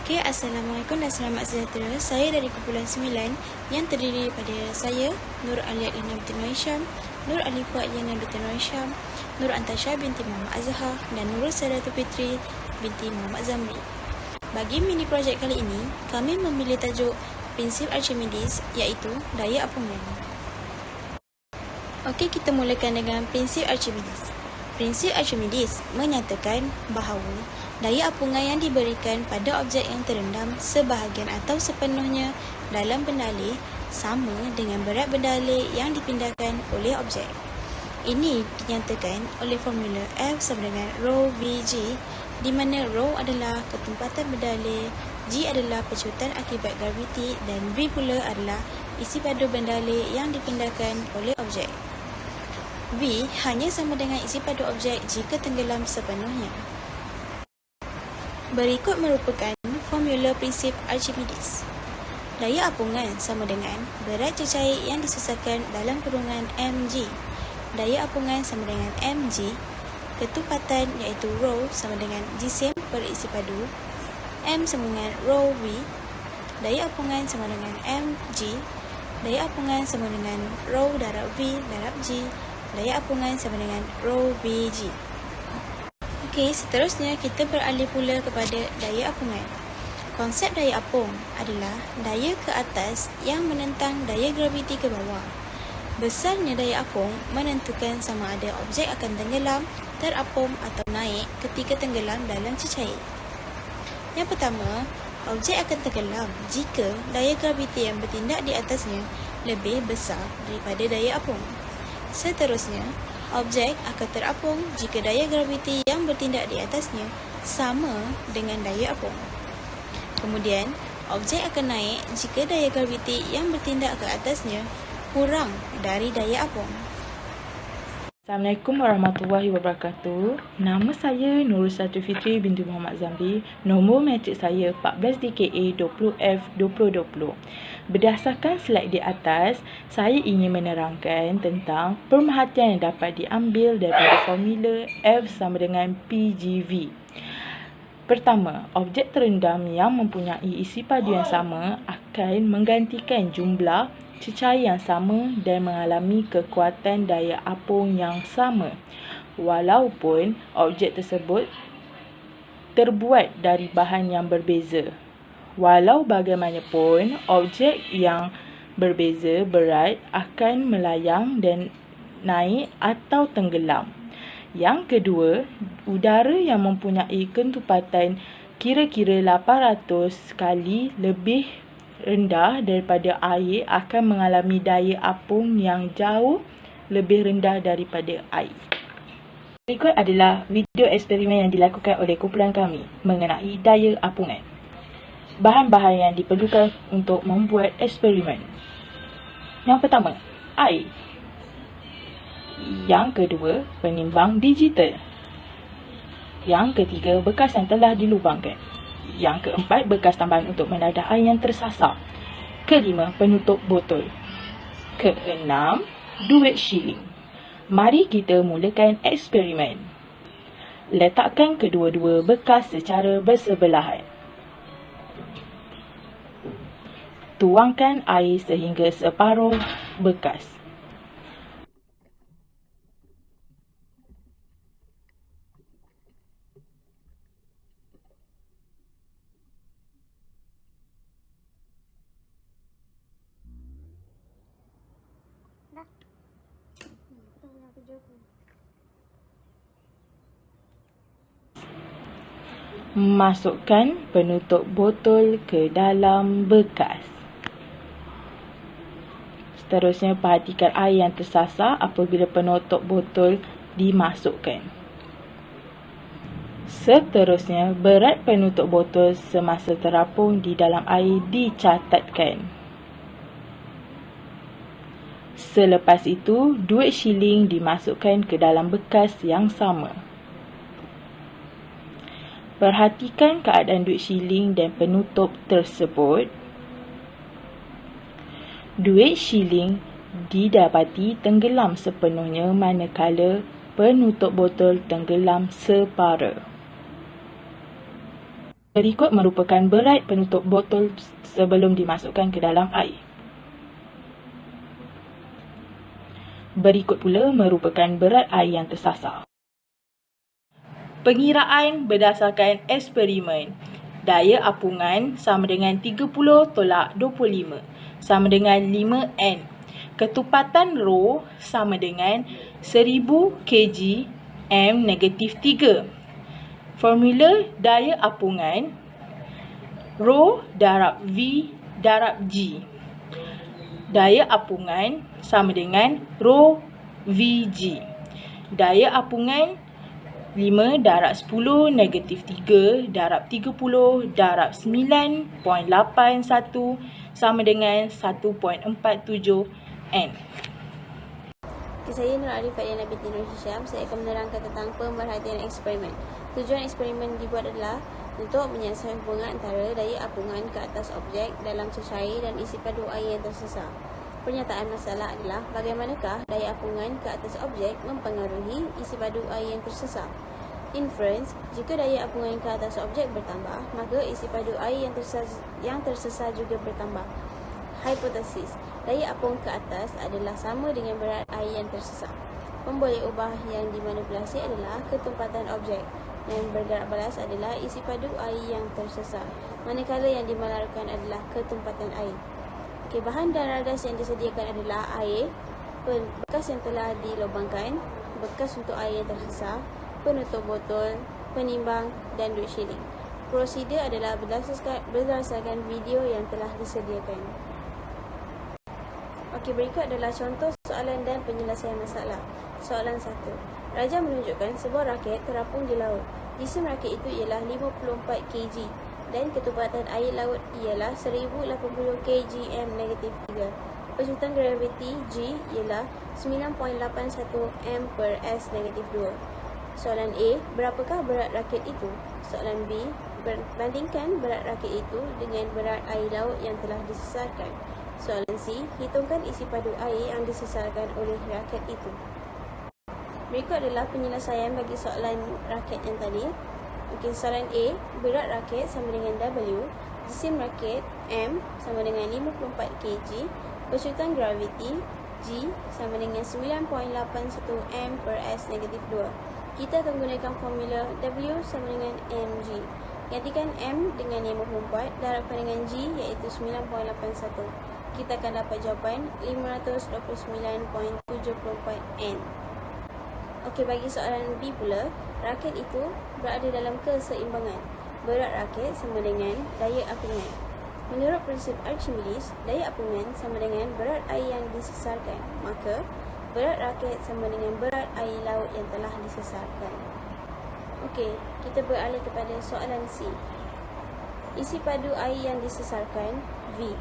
Okey, Assalamualaikum dan selamat sejahtera. Saya dari kumpulan 9 yang terdiri daripada saya, Nur Aliat Lina binti Nur Hisham, Nur Alifah Yana binti Nur Hisham, Nur Antasha binti Muhammad Azhar dan Nurul Sadatul Fitri binti Muhammad Zamri. Bagi mini projek kali ini, kami memilih tajuk Prinsip Archimedes iaitu daya apungan. Okey, kita mulakan dengan prinsip Archimedes. Prinsip Archimedes menyatakan bahawa daya apungan yang diberikan pada objek yang terendam sebahagian atau sepenuhnya dalam bendalih sama dengan berat bendalih yang dipindahkan oleh objek. Ini dinyatakan oleh formula F sama dengan rho VG, di mana rho adalah ketempatan bendalih, G adalah pecutan akibat graviti dan V pula adalah isi padu bendalih yang dipindahkan oleh objek. V hanya sama dengan isi padu objek jika tenggelam sepenuhnya. Berikut merupakan formula prinsip Archimedes. Daya apungan sama dengan berat cecair yang disusahkan dalam kurungan mg. Daya apungan sama dengan mg. Ketupatan iaitu rho sama dengan jisim per isi padu. M sama dengan rho v. Daya apungan sama dengan mg. Daya apungan sama dengan rho darab v darab g. Daya apungan sama dengan rho VG. Okey, seterusnya kita beralih pula kepada daya apungan. Konsep daya apung adalah daya ke atas yang menentang daya graviti ke bawah. Besarnya daya apung menentukan sama ada objek akan tenggelam, terapung atau naik ketika tenggelam dalam cecair. Yang pertama, objek akan tenggelam jika daya graviti yang bertindak di atasnya lebih besar daripada daya apung. Seterusnya, objek akan terapung jika daya graviti yang bertindak di atasnya sama dengan daya apung. Kemudian, objek akan naik jika daya graviti yang bertindak ke atasnya kurang dari daya apung. Assalamualaikum warahmatullahi wabarakatuh. Nama saya Nurul Sadatul Fitri binti Muhammad Zamri. Nombor matrik saya 14 DKA 20F 2020. Berdasarkan slide di atas, saya ingin menerangkan tentang pemerhatian yang dapat diambil daripada formula F sama dengan PGV. Pertama, objek terendam yang mempunyai isi padu yang sama akan menggantikan jumlah cecair yang sama dan mengalami kekuatan daya apung yang sama, walaupun objek tersebut terbuat dari bahan yang berbeza. Walau bagaimanapun, objek yang berbeza berat akan melayang dan naik atau tenggelam. Yang kedua, udara yang mempunyai ketupatan kira-kira 800 kali lebih rendah daripada air akan mengalami daya apung yang jauh lebih rendah daripada air. Berikut adalah video eksperimen yang dilakukan oleh kumpulan kami mengenai daya apungan. Bahan-bahan yang diperlukan untuk membuat eksperimen. Yang pertama, air. Yang kedua, penimbang digital. Yang ketiga, bekas yang telah dilubangkan. Yang keempat, bekas tambahan untuk menadah air yang tersasar. Kelima, penutup botol. Keenam, duit shilling. Mari kita mulakan eksperimen. Letakkan kedua-dua bekas secara bersebelahan. Tuangkan air sehingga separuh bekas. Masukkan penutup botol ke dalam bekas. Seterusnya, perhatikan air yang tersasar apabila penutup botol dimasukkan. Seterusnya, berat penutup botol semasa terapung di dalam air dicatatkan. Selepas itu, duit shilling dimasukkan ke dalam bekas yang sama. Perhatikan keadaan duit shilling dan penutup tersebut. Duit shilling didapati tenggelam sepenuhnya manakala penutup botol tenggelam separa. Berikut merupakan berat penutup botol sebelum dimasukkan ke dalam air. Berikut pula merupakan berat air yang tersasar. Pengiraan berdasarkan eksperimen. Daya apungan sama dengan 30/25 sama dengan 5N. Ketupatan rho sama dengan 1000 kg M-3. Formula daya apungan rho darab V darab G. Daya apungan sama dengan rho VG. Daya apungan 5 darab 10 negatif 3 darab 30 darab 9.81 sama dengan 1.47 N. Saya Nur Arif Fadiana binti Nur Hisham. Saya akan menerangkan tentang pemerhatian eksperimen. Tujuan eksperimen dibuat adalah untuk menyiasat hubungan antara daya apungan ke atas objek dalam cecair dan isi padu air yang tersesar. Pernyataan masalah adalah bagaimanakah daya apungan ke atas objek mempengaruhi isi padu air yang tersesar. Inference, jika daya apungan ke atas objek bertambah, maka isi padu air yang tersesar juga bertambah. Hipotesis, daya apung ke atas adalah sama dengan berat air yang tersesar. Pemboleh ubah yang dimanipulasi adalah ketumpatan objek dan bergerak balas adalah isi padu air yang tersesar, manakala yang dimalarkan adalah ketumpatan air. Bahan dan ragas yang disediakan adalah air, bekas yang telah dilubangkan, bekas untuk air yang tersesar, penutup botol, penimbang dan duit shilling. Prosedur adalah berdasarkan video yang telah disediakan. Berikut adalah contoh soalan dan penyelesaian masalah. Soalan 1. Raja menunjukkan sebuah raket terapung di laut. Jisim raket itu ialah 54 kg dan ketupatan air laut ialah 1080 kg M-3. Pecutan graviti G ialah 9.81 M per S-2. Soalan A, berapakah berat raket itu? Soalan B, bandingkan berat raket itu dengan berat air laut yang telah disesarkan. Soalan C, hitungkan isi padu air yang disesarkan oleh raket itu. Berikut adalah penyelesaian bagi soalan raket yang tadi. Soalan A, berat raket sama dengan W, jisim raket M sama dengan 54 kg, pecutan graviti G sama dengan 9.81 M per S-2. Kita akan gunakan formula W sama dengan mg. Gantikan M dengan 54, darabkan dengan G iaitu 9.81. Kita akan dapat jawapan 529.74 N. Bagi soalan B pula, raket itu berada dalam keseimbangan. Berat raket sama dengan daya apungan. Menurut prinsip Archimedes, daya apungan sama dengan berat air yang disesarkan. Maka, berat raket sama dengan berat air laut yang telah disesarkan. Kita beralih kepada soalan C. Isi padu air yang disesarkan V.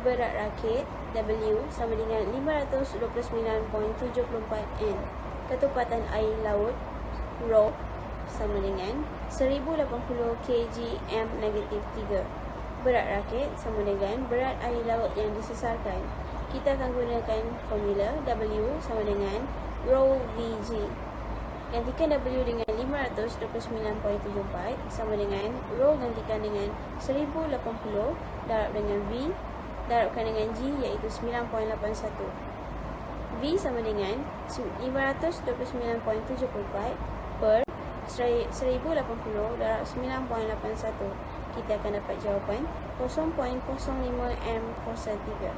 Berat raket W sama dengan 529.74 N. Ketupatan air laut rho sama dengan 1080 kg M-3. Berat raket sama dengan berat air laut yang disesarkan. Kita akan gunakan formula W sama dengan rho VG. Gantikan W dengan 529.74 sama dengan rho gantikan dengan 1080 darab dengan V darabkan dengan G iaitu 9.81. V sama dengan 529.74 per 1080 darab 9.81. Kita akan dapat jawapan 0.05 M kuasa 3.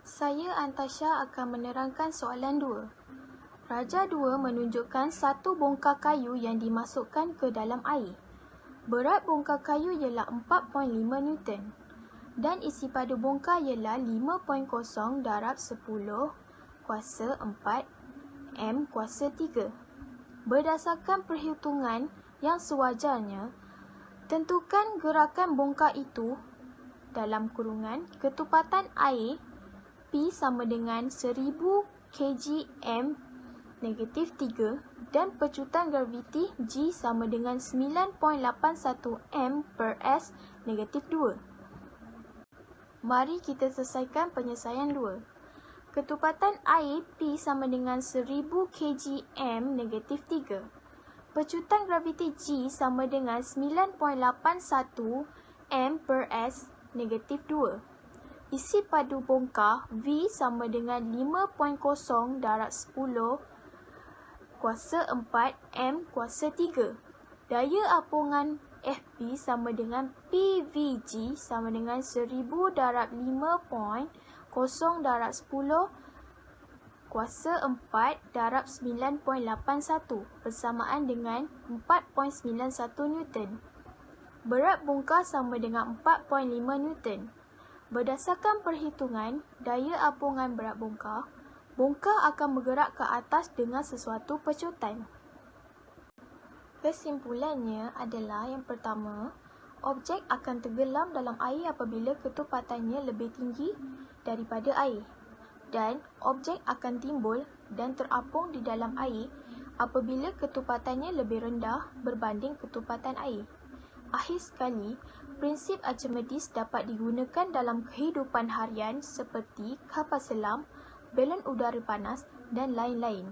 Saya Antasha akan menerangkan soalan 2. Raja 2 menunjukkan satu bongkar kayu yang dimasukkan ke dalam air. Berat bongkar kayu ialah 4.5 Newton dan isi padu bongkar ialah 5.0 darab 10 kuasa 4 M kuasa 3. Berdasarkan perhitungan yang sewajarnya, tentukan gerakan bongkar itu dalam kurungan ketupatan air P sama dengan 1000 kg M-3 dan pecutan graviti G sama dengan 9.81 M per S-2. Mari kita selesaikan penyelesaian 2. Ketupatan air P sama dengan 1000 kg M-3. Pecutan graviti G sama dengan 9.81 m per s negatif 2. Isi padu bongkar V sama dengan 5.0 darab 10 kuasa 4 M kuasa 3. Daya apungan FP sama dengan PVG sama dengan 1000 darab 5.0 darab 10 kuasa 4 darab 9.81 bersamaan dengan 4.91 Newton. Berat bongkar sama dengan 4.5 Newton. Berdasarkan perhitungan daya apungan berat bongkar, bongkar akan bergerak ke atas dengan sesuatu pecutan. Kesimpulannya adalah yang pertama, objek akan tenggelam dalam air apabila ketupatannya lebih tinggi daripada air, dan objek akan timbul dan terapung di dalam air apabila ketupatannya lebih rendah berbanding ketupatan air. Akhir sekali, prinsip Archimedes dapat digunakan dalam kehidupan harian seperti kapal selam, belen udara panas dan lain-lain.